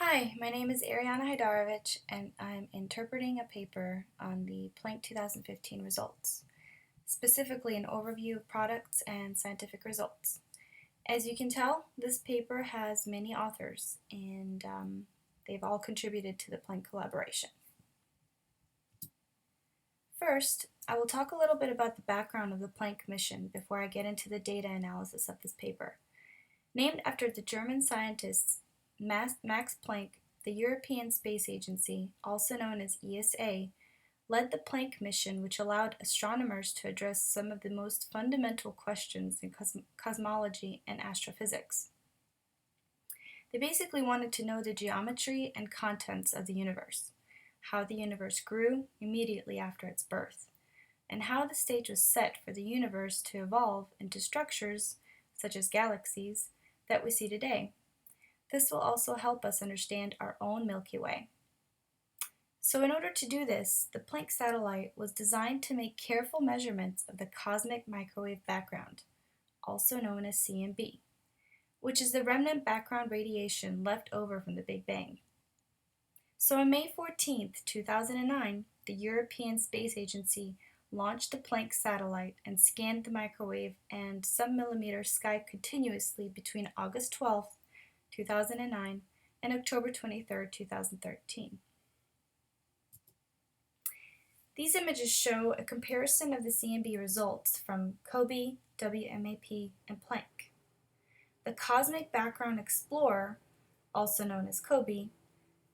Hi, my name is Ariana Haidarovich, and I'm interpreting a paper on the Planck 2015 results, specifically an overview of products and scientific results. As you can tell, this paper has many authors, and they've all contributed to the Planck collaboration. First, I will talk a little bit about the background of the Planck mission before I get into the data analysis of this paper. Named after the German scientists Max Planck, the European Space Agency, also known as ESA, led the Planck mission, which allowed astronomers to address some of the most fundamental questions in cosmology and astrophysics. They basically wanted to know the geometry and contents of the universe, how the universe grew immediately after its birth, and how the stage was set for the universe to evolve into structures, such as galaxies, that we see today. This will also help us understand our own Milky Way. So in order to do this, the Planck satellite was designed to make careful measurements of the cosmic microwave background, also known as CMB, which is the remnant background radiation left over from the Big Bang. So on May 14, 2009, the European Space Agency launched the Planck satellite and scanned the microwave and sub-millimeter sky continuously between August 12, 2009 and October 23, 2013. These images show a comparison of the CMB results from COBE, WMAP, and Planck. The Cosmic Background Explorer, also known as COBE,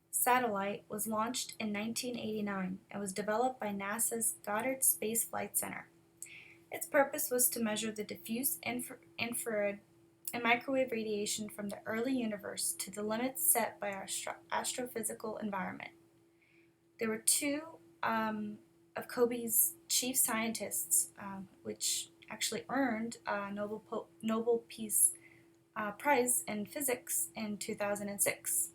satellite was launched in 1989 and was developed by NASA's Goddard Space Flight Center. Its purpose was to measure the diffuse infrared and microwave radiation from the early universe to the limits set by our astrophysical environment. There were two of COBE's chief scientists, which actually earned a Nobel Peace Prize in Physics in 2006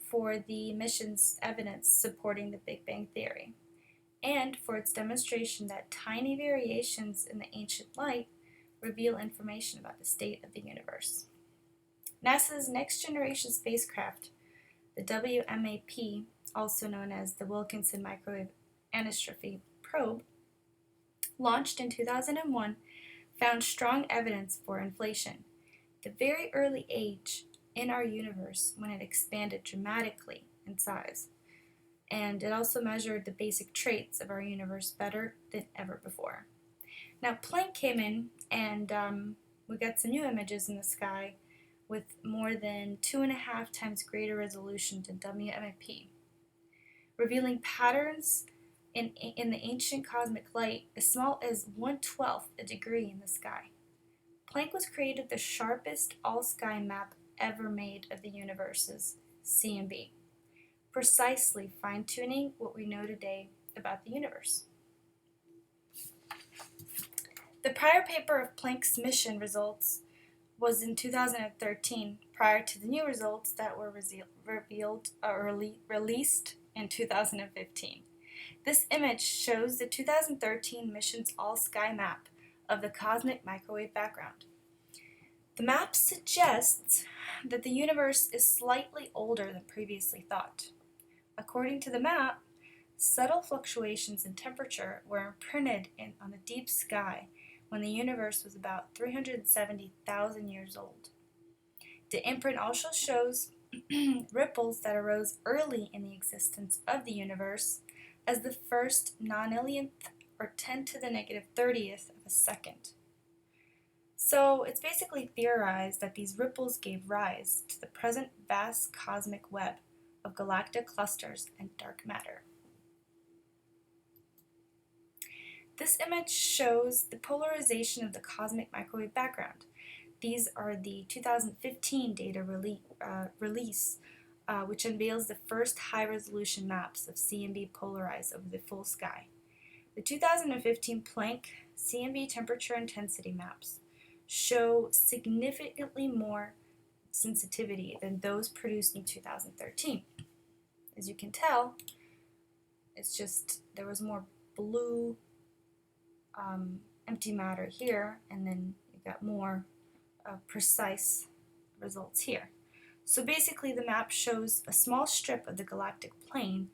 for the mission's evidence supporting the Big Bang Theory, and for its demonstration that tiny variations in the ancient light reveal information about the state of the universe. NASA's next generation spacecraft, the WMAP, also known as the Wilkinson Microwave Anisotropy Probe, launched in 2001, found strong evidence for inflation, the very early age in our universe when it expanded dramatically in size. And it also measured the basic traits of our universe better than ever before. Now, Planck came in and we got some new images in the sky with more than 2.5 times greater resolution than WMAP, revealing patterns in the ancient cosmic light as small as 1/12 a degree in the sky. Planck was created the sharpest all-sky map ever made of the universe's CMB, precisely fine-tuning what we know today about the universe. The prior paper of Planck's mission results was in 2013, prior to the new results that were released in 2015. This image shows the 2013 mission's all-sky map of the cosmic microwave background. The map suggests that the universe is slightly older than previously thought. According to the map, subtle fluctuations in temperature were imprinted on the deep sky when the universe was about 370,000 years old. The imprint also shows ripples that arose early in the existence of the universe as the first non-millionth or 10 to the negative 30th of a second. So it's basically theorized that these ripples gave rise to the present vast cosmic web of galactic clusters and dark matter. This image shows the polarization of the cosmic microwave background. These are the 2015 data release, which unveils the first high-resolution maps of CMB polarized over the full sky. The 2015 Planck CMB temperature intensity maps show significantly more sensitivity than those produced in 2013. As you can tell, it's just there was more blue empty matter here, and then you got more precise results here. So basically the map shows a small strip of the galactic plane,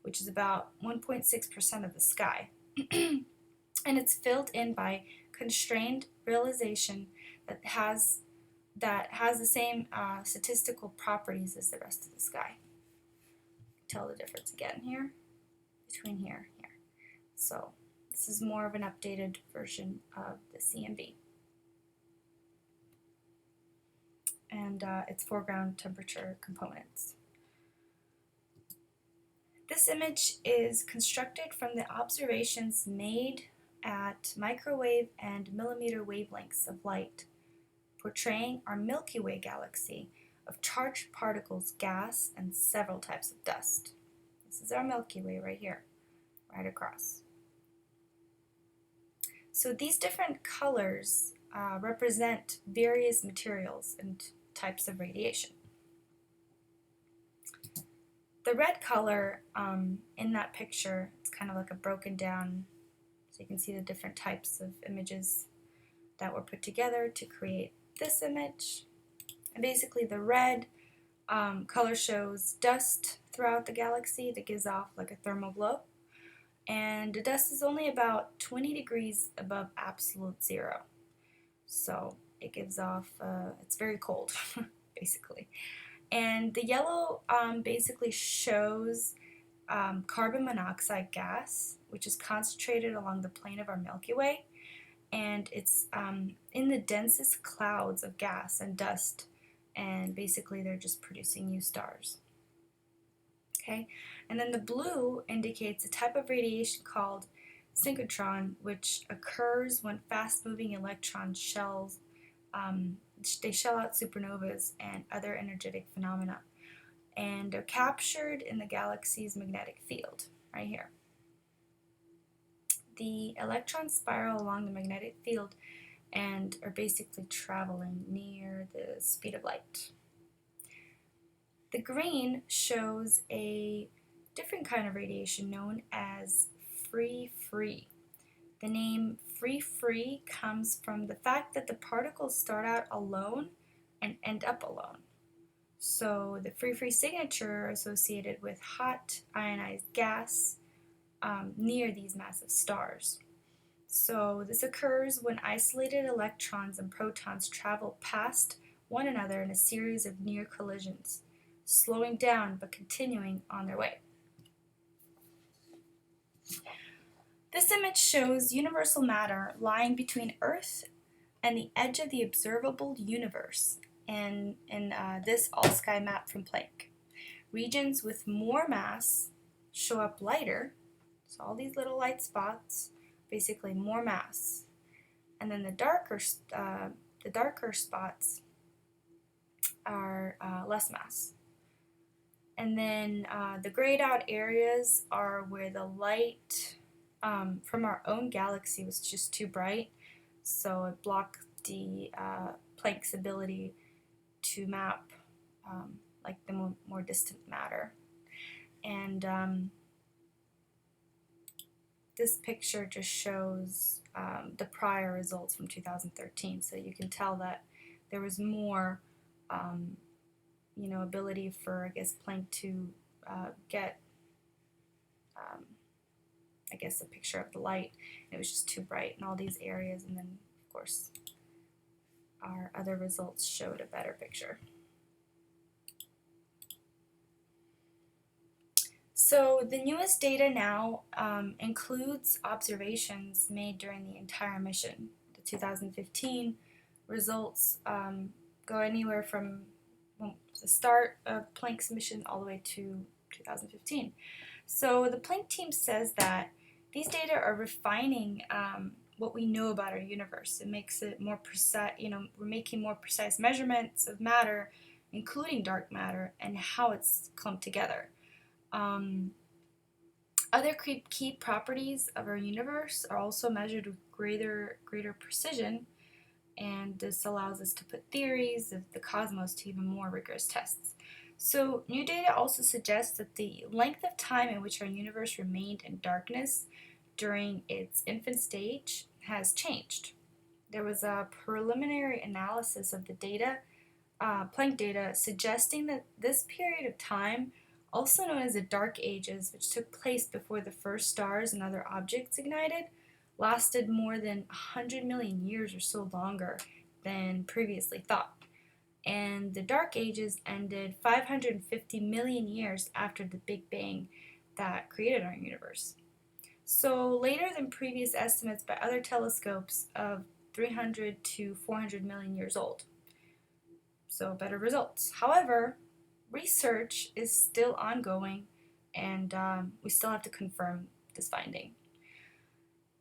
which is about 1.6% of the sky. And it's filled in by constrained realization that has the same statistical properties as the rest of the sky. Tell the difference again here, between here and here. So this is more of an updated version of the CMB. And its foreground temperature components. This image is constructed from the observations made at microwave and millimeter wavelengths of light, portraying our Milky Way galaxy of charged particles, gas, and several types of dust. This is our Milky Way right here, right across. So these different colors represent various materials and types of radiation. The red color in that picture, it's kind of like a broken down, so you can see the different types of images that were put together to create this image. And basically the red color shows dust throughout the galaxy that gives off like a thermal glow. And the dust is only about 20 degrees above absolute zero. So it gives off, it's very cold, basically. And the yellow basically shows carbon monoxide gas, which is concentrated along the plane of our Milky Way. And it's in the densest clouds of gas and dust. And basically they're just producing new stars. Okay, and then the blue indicates a type of radiation called synchrotron, which occurs when fast-moving electron shells they shell out supernovas and other energetic phenomena, and they're captured in the galaxy's magnetic field right here. The electrons spiral along the magnetic field and are basically traveling near the speed of light. The green shows a different kind of radiation known as free-free. The name free-free comes from the fact that the particles start out alone and end up alone. So the free-free signature are associated with hot ionized gas near these massive stars. So this occurs when isolated electrons and protons travel past one another in a series of near collisions, slowing down but continuing on their way. This image shows universal matter lying between Earth and the edge of the observable universe in this all-sky map from Planck. Regions with more mass show up lighter, so all these little light spots, basically more mass. And then the darker spots are less mass. And then the grayed out areas are where the light from our own galaxy was just too bright, so it blocked the Planck's ability to map like the more distant matter. And this picture just shows the prior results from 2013, so you can tell that there was more ability for, I guess, Planck to get, I guess, a picture of the light. It was just too bright in all these areas, and then, of course, our other results showed a better picture. So the newest data now includes observations made during the entire mission. The 2015 results go anywhere from the start of Planck's mission all the way to 2015. So the Planck team says that these data are refining what we know about our universe. It makes it more precise, we're making more precise measurements of matter, including dark matter, and how it's clumped together. Other key properties of our universe are also measured with greater precision, and this allows us to put theories of the cosmos to even more rigorous tests. So new data also suggests that the length of time in which our universe remained in darkness during its infant stage has changed. There was a preliminary analysis of the data Planck data suggesting that this period of time, also known as the Dark Ages, which took place before the first stars and other objects ignited, lasted more than 100 million years or so longer than previously thought. And the Dark Ages ended 550 million years after the Big Bang that created our universe. So later than previous estimates by other telescopes of 300 to 400 million years old. So better results. However, research is still ongoing, and we still have to confirm this finding.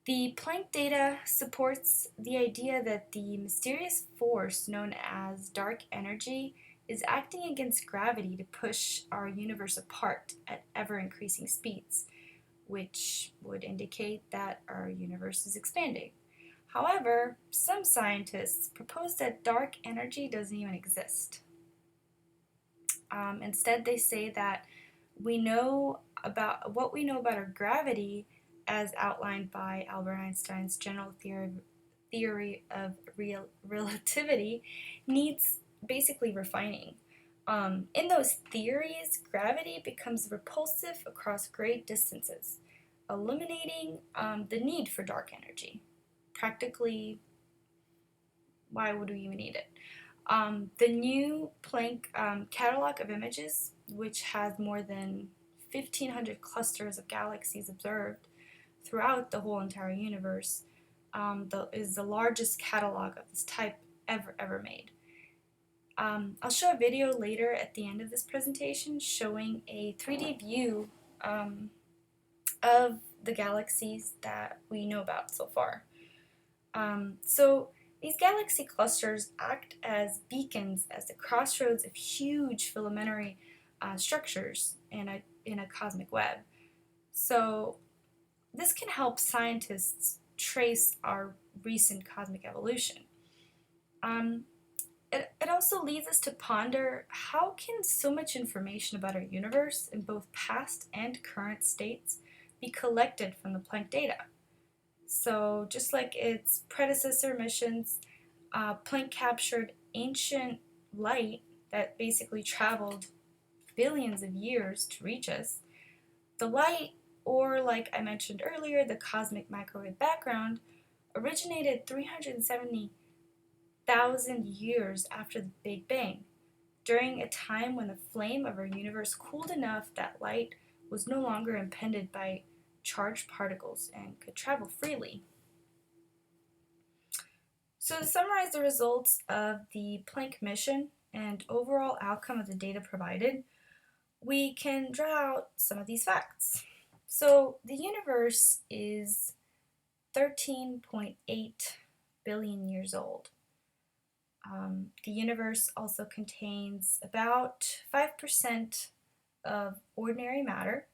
The Planck data supports the idea that the mysterious force known as dark energy is acting against gravity to push our universe apart at ever-increasing speeds, which would indicate that our universe is expanding. However, some scientists propose that dark energy doesn't even exist. Instead, they say that what we know about our gravity, as outlined by Albert Einstein's general theory of relativity, needs basically refining. In those theories, gravity becomes repulsive across great distances, eliminating the need for dark energy. Practically, why would we even need it? The new Planck catalog of images, which has more than 1,500 clusters of galaxies observed throughout the whole entire universe, is the largest catalog of this type ever made. I'll show a video later at the end of this presentation showing a 3D view of the galaxies that we know about so far. So these galaxy clusters act as beacons at the crossroads of huge filamentary structures in a cosmic web. So this can help scientists trace our recent cosmic evolution. It also leads us to ponder, how can so much information about our universe in both past and current states be collected from the Planck data? So just like its predecessor missions, Planck captured ancient light that basically traveled billions of years to reach us. The light, or like I mentioned earlier, the cosmic microwave background, originated 370,000 years after the Big Bang, during a time when the flame of our universe cooled enough that light was no longer impeded by charged particles and could travel freely. So to summarize the results of the Planck mission and overall outcome of the data provided, we can draw out some of these facts. So the universe is 13.8 billion years old. The universe also contains about 5% of ordinary matter,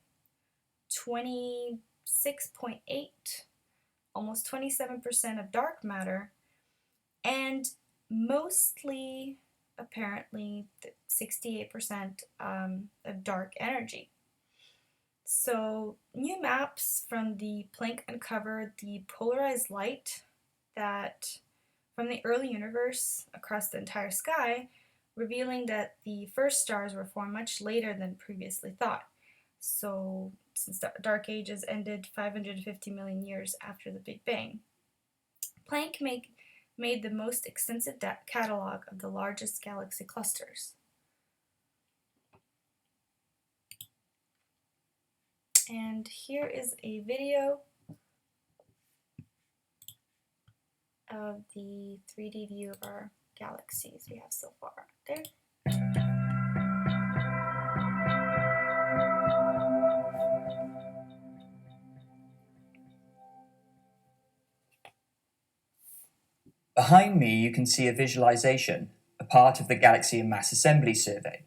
26.8, almost 27% of dark matter, and mostly, apparently, 68% of dark energy. So new maps from the Planck uncovered the polarized light that from the early universe across the entire sky, revealing that the first stars were formed much later than previously thought. So since the Dark Ages ended 550 million years after the Big Bang. Planck made the most extensive catalog of the largest galaxy clusters. And here is a video of the 3D view of our galaxies we have so far out there. Behind me you can see a visualization, a part of the Galaxy and Mass Assembly Survey.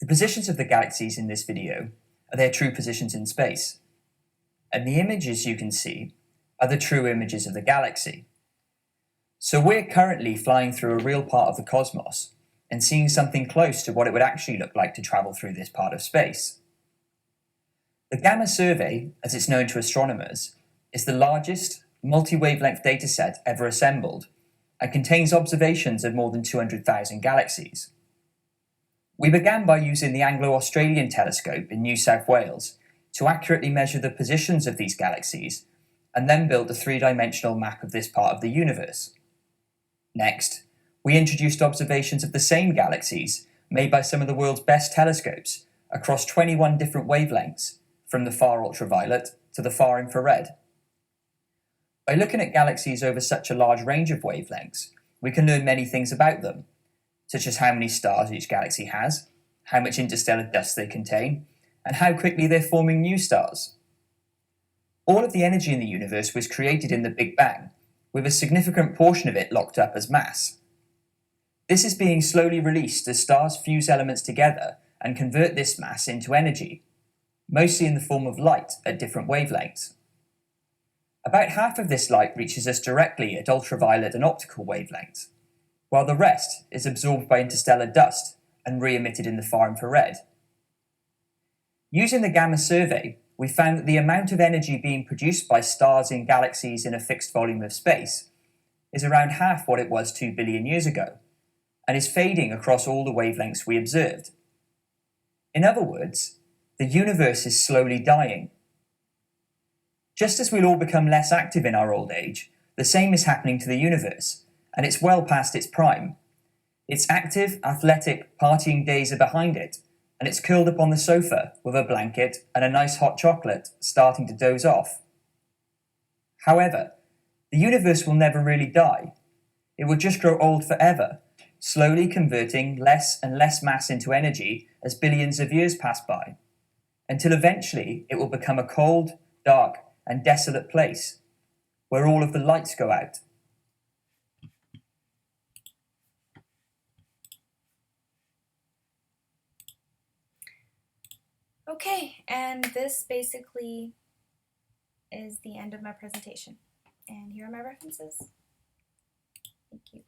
The positions of the galaxies in this video are their true positions in space, and the images you can see are the true images of the galaxy. So we're currently flying through a real part of the cosmos and seeing something close to what it would actually look like to travel through this part of space. The Gamma Survey, as it's known to astronomers, is the largest multi-wavelength dataset ever assembled, and contains observations of more than 200,000 galaxies. We began by using the Anglo-Australian telescope in New South Wales to accurately measure the positions of these galaxies, and then built a three-dimensional map of this part of the universe. Next, we introduced observations of the same galaxies made by some of the world's best telescopes across 21 different wavelengths, from the far ultraviolet to the far infrared. By looking at galaxies over such a large range of wavelengths, we can learn many things about them, such as how many stars each galaxy has, how much interstellar dust they contain, and how quickly they're forming new stars. All of the energy in the universe was created in the Big Bang, with a significant portion of it locked up as mass. This is being slowly released as stars fuse elements together and convert this mass into energy, mostly in the form of light at different wavelengths. About half of this light reaches us directly at ultraviolet and optical wavelengths, while the rest is absorbed by interstellar dust and re-emitted in the far infrared. Using the gamma survey, we found that the amount of energy being produced by stars in galaxies in a fixed volume of space is around half what it was 2 billion years ago, and is fading across all the wavelengths we observed. In other words, the universe is slowly dying. Just as we'll all become less active in our old age, the same is happening to the universe, and it's well past its prime. Its active, athletic, partying days are behind it, and it's curled up on the sofa with a blanket and a nice hot chocolate, starting to doze off. However, the universe will never really die. It will just grow old forever, slowly converting less and less mass into energy as billions of years pass by, until eventually it will become a cold, dark, and desolate place, where all of the lights go out. Okay, and this basically is the end of my presentation. And here are my references. Thank you.